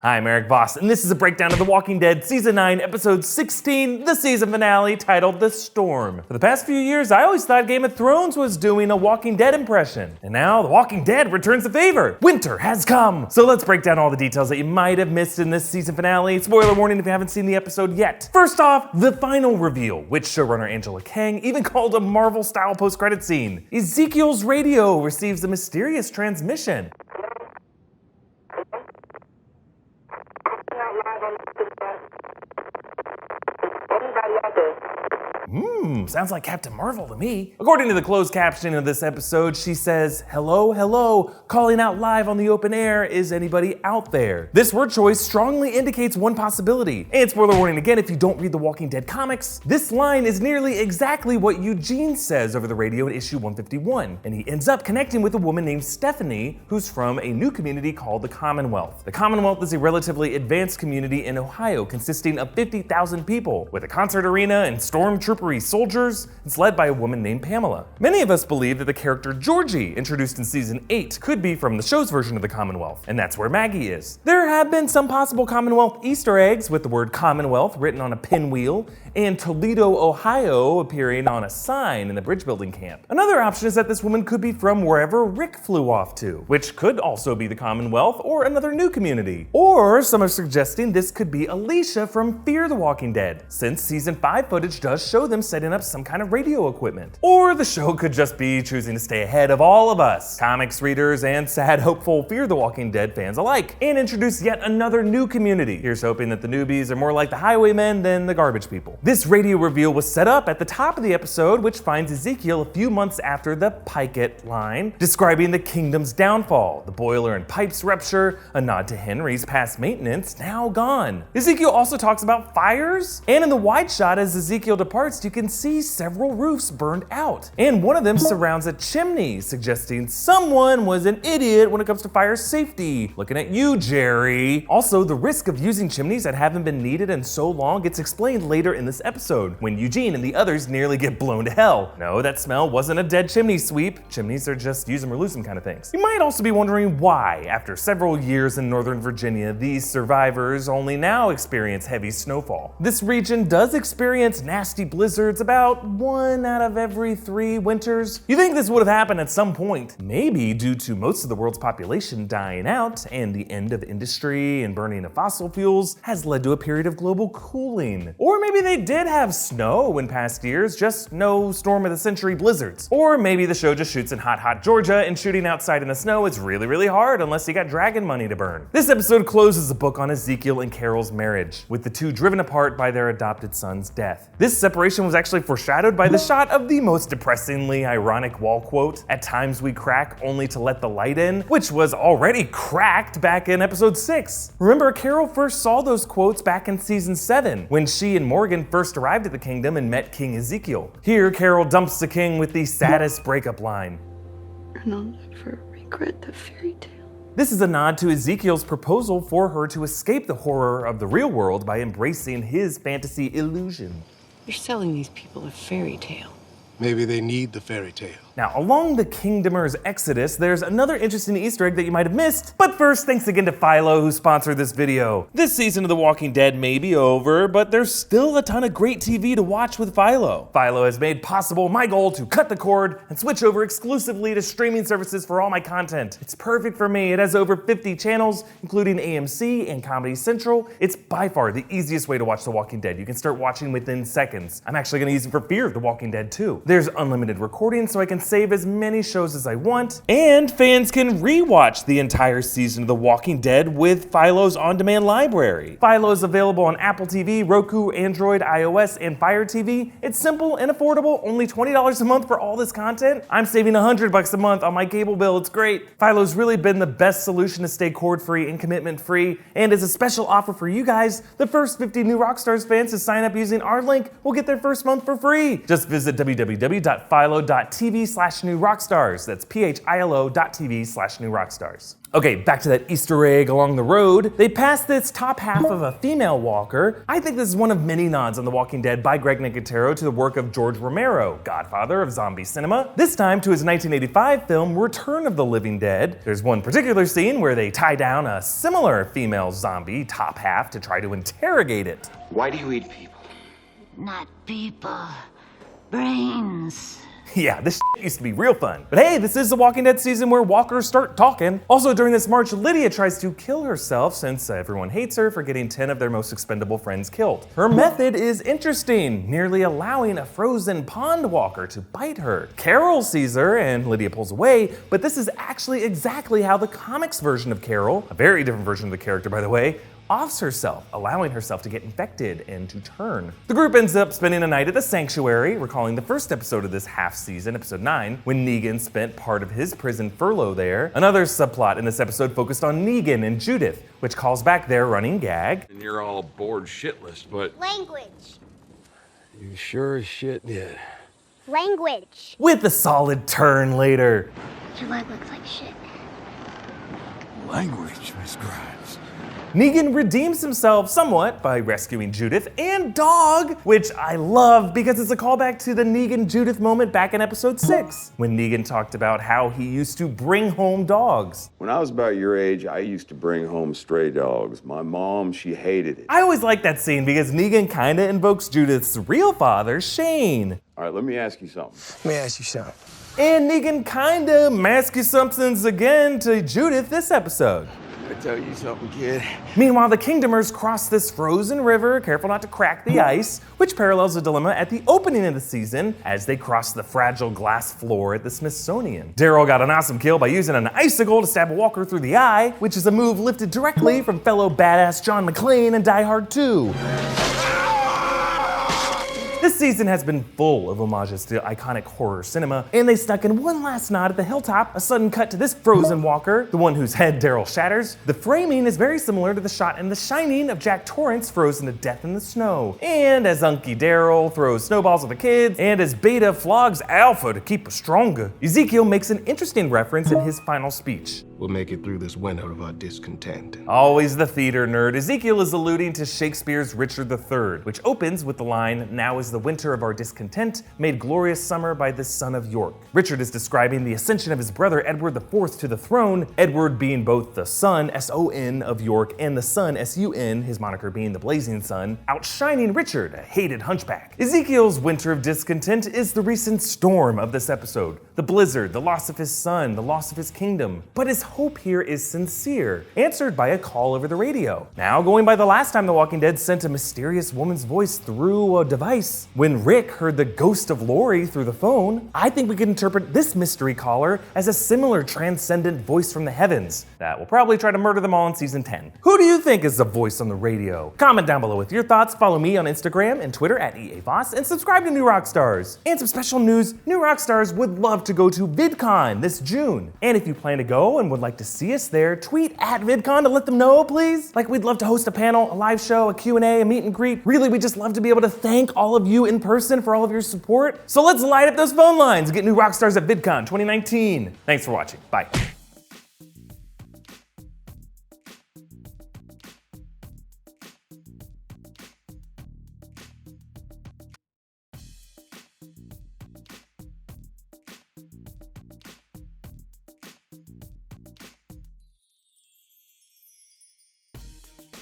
Hi, I'm Erik Voss, and this is a breakdown of The Walking Dead Season 9, Episode 16, the season finale, titled The Storm. For the past few years, I always thought Game of Thrones was doing a Walking Dead impression. And now, The Walking Dead returns the favor. Winter has come! So let's break down all the details that you might have missed in this season finale. Spoiler warning if you haven't seen the episode yet. First off, the final reveal, which showrunner Angela Kang even called a Marvel-style post-credit scene. Ezekiel's radio receives a mysterious transmission. Sounds like Captain Marvel to me. According to the closed caption of this episode, she says, "Hello, hello, calling out live on the open air, is anybody out there?" This word choice strongly indicates one possibility. And spoiler warning again, if you don't read the Walking Dead comics, this line is nearly exactly what Eugene says over the radio in issue 151. And he ends up connecting with a woman named Stephanie, who's from a new community called the Commonwealth. The Commonwealth is a relatively advanced community in Ohio consisting of 50,000 people, with a concert arena and stormtroopery soldiers. It's led by a woman named Pamela. Many of us believe that the character Georgie, introduced in season 8, could be from the show's version of the Commonwealth, and that's where Maggie is. There have been some possible Commonwealth Easter eggs, with the word Commonwealth written on a pinwheel, and Toledo, Ohio appearing on a sign in the bridge building camp. Another option is that this woman could be from wherever Rick flew off to, which could also be the Commonwealth or another new community. Or some are suggesting this could be Alicia from Fear the Walking Dead, since season 5 footage does show them setting up some kind of radio equipment. Or the show could just be choosing to stay ahead of all of us, comics readers and sad, hopeful Fear the Walking Dead fans alike, and introduce yet another new community. Here's hoping that the newbies are more like the highwaymen than the garbage people. This radio reveal was set up at the top of the episode, which finds Ezekiel a few months after the Picket line, describing the kingdom's downfall, the boiler and pipes rupture, a nod to Henry's past maintenance, now gone. Ezekiel also talks about fires, and in the wide shot as Ezekiel departs, you can see several roofs burned out, and one of them surrounds a chimney, suggesting someone was an idiot when it comes to fire safety. Looking at you, Jerry. Also, the risk of using chimneys that haven't been needed in so long gets explained later in this episode, when Eugene and the others nearly get blown to hell. No, that smell wasn't a dead chimney sweep. Chimneys are just use them or lose them kind of things. You might also be wondering why, after several years in Northern Virginia, these survivors only now experience heavy snowfall. This region does experience nasty blizzards about 1 out of every 3 winters. You think this would have happened at some point, maybe due to most of the world's population dying out and the end of industry and burning of fossil fuels has led to a period of global cooling. Or maybe they did have snow in past years, just no storm of the century blizzards. Or maybe the show just shoots in hot Georgia and shooting outside in the snow is really hard unless you got dragon money to burn. This episode closes the book on Ezekiel and Carol's marriage, with the two driven apart by their adopted son's death. This separation was actually foreshadowed by the shot of the most depressingly ironic wall quote, "At times we crack only to let the light in," which was already cracked back in episode 6. Remember, Carol first saw those quotes back in season 7, when she and Morgan first arrived at the kingdom and met King Ezekiel. Here, Carol dumps the king with the saddest breakup line. "And I'll never regret the fairy tale." This is a nod to Ezekiel's proposal for her to escape the horror of the real world by embracing his fantasy illusion. "You're selling these people a fairy tale." Maybe they need the fairy tale. Now, along the Kingdomers' exodus, there's another interesting Easter egg that you might have missed. But first, thanks again to Philo, who sponsored this video. This season of The Walking Dead may be over, but there's still a ton of great TV to watch with Philo. Philo has made possible my goal to cut the cord and switch over exclusively to streaming services for all my content. It's perfect for me. It has over 50 channels, including AMC and Comedy Central. It's by far the easiest way to watch The Walking Dead. You can start watching within seconds. I'm actually gonna use it for Fear of the Walking Dead too. There's unlimited recording, so I can save as many shows as I want, and fans can rewatch the entire season of The Walking Dead with Philo's on-demand library. Philo is available on Apple TV, Roku, Android, iOS, and Fire TV. It's simple and affordable, only $20 a month for all this content. I'm saving $100 a month on my cable bill, it's great. Philo's really been the best solution to stay cord-free and commitment-free, and as a special offer for you guys, the first 50 new Rockstars fans to sign up using our link will get their first month for free. Just visit www.philo.tv/rockstars philo.tv/new rockstars. That's philo.tv/new rockstars. Okay, back to that Easter egg along the road. They passed this top half of a female walker. I think this is one of many nods on The Walking Dead by Greg Nicotero to the work of George Romero, godfather of zombie cinema, this time to his 1985 film Return of the Living Dead. There's one particular scene where they tie down a similar female zombie top half to try to interrogate it. Why do you eat people? Not people. Brains. Yeah, this shit used to be real fun. But hey, this is the Walking Dead season where walkers start talking. Also, during this march, Lydia tries to kill herself since everyone hates her for getting 10 of their most expendable friends killed. Her method is interesting, nearly allowing a frozen pond walker to bite her. Carol sees her and Lydia pulls away, but this is actually exactly how the comics version of Carol, a very different version of the character by the way, offs herself, allowing herself to get infected and to turn. The group ends up spending a night at the sanctuary, recalling the first episode of this half season, episode 9, when Negan spent part of his prison furlough there. Another subplot in this episode focused on Negan and Judith, which calls back their running gag. And you're all bored shitless, but Language. You sure as shit did. Language. With a solid turn later. Your leg looks like shit. language, Miss Grimes. Negan redeems himself somewhat by rescuing Judith and Dog, which I love because it's a callback to the Negan-Judith moment back in episode 6, when Negan talked about how he used to bring home dogs. When I was about your age, I used to bring home stray dogs. My mom, she hated it. I always like that scene because Negan kinda invokes Judith's real father, Shane. All right, let me ask you something. Let me ask you something. And Negan kinda masky somethings again to Judith this episode. I tell you something, kid. Meanwhile, the Kingdomers cross this frozen river, careful not to crack the ice, which parallels the dilemma at the opening of the season as they cross the fragile glass floor at the Smithsonian. Daryl got an awesome kill by using an icicle to stab a walker through the eye, which is a move lifted directly from fellow badass John McClane in Die Hard 2. This season has been full of homages to iconic horror cinema, and they snuck in one last nod at the hilltop, a sudden cut to this frozen walker, the one whose head Daryl shatters. The framing is very similar to the shot in The Shining of Jack Torrance frozen to death in the snow. And as Unky Daryl throws snowballs at the kids, and as Beta flogs Alpha to keep us stronger, Ezekiel makes an interesting reference in his final speech. We'll make it through this winter of our discontent. Always the theater nerd, Ezekiel is alluding to Shakespeare's Richard III, which opens with the line, "Now is the winter of our discontent, made glorious summer by this son of York." Richard is describing the ascension of his brother Edward IV to the throne, Edward being both the son, S-O-N, of York, and the sun, S-U-N, his moniker being the blazing sun, outshining Richard, a hated hunchback. Ezekiel's winter of discontent is the recent storm of this episode, the blizzard, the loss of his son, the loss of his kingdom. But his hope here is sincere, answered by a call over the radio. Now, going by the last time The Walking Dead sent a mysterious woman's voice through a device, when Rick heard the ghost of Lori through the phone, I think we could interpret this mystery caller as a similar transcendent voice from the heavens that will probably try to murder them all in season 10. Who do you think is the voice on the radio? Comment down below with your thoughts, follow me on Instagram and Twitter at EA Voss, and subscribe to New Rockstars. And some special news, New Rockstars would love to go to VidCon this June. And if you plan to go and would like to see us there, tweet at VidCon to let them know, please. Like, we'd love to host a panel, a live show, a Q&A, a meet and greet. Really, we just love to be able to thank all of you in person for all of your support. So let's light up those phone lines and get New Rockstars at VidCon 2019. Thanks for watching. Bye.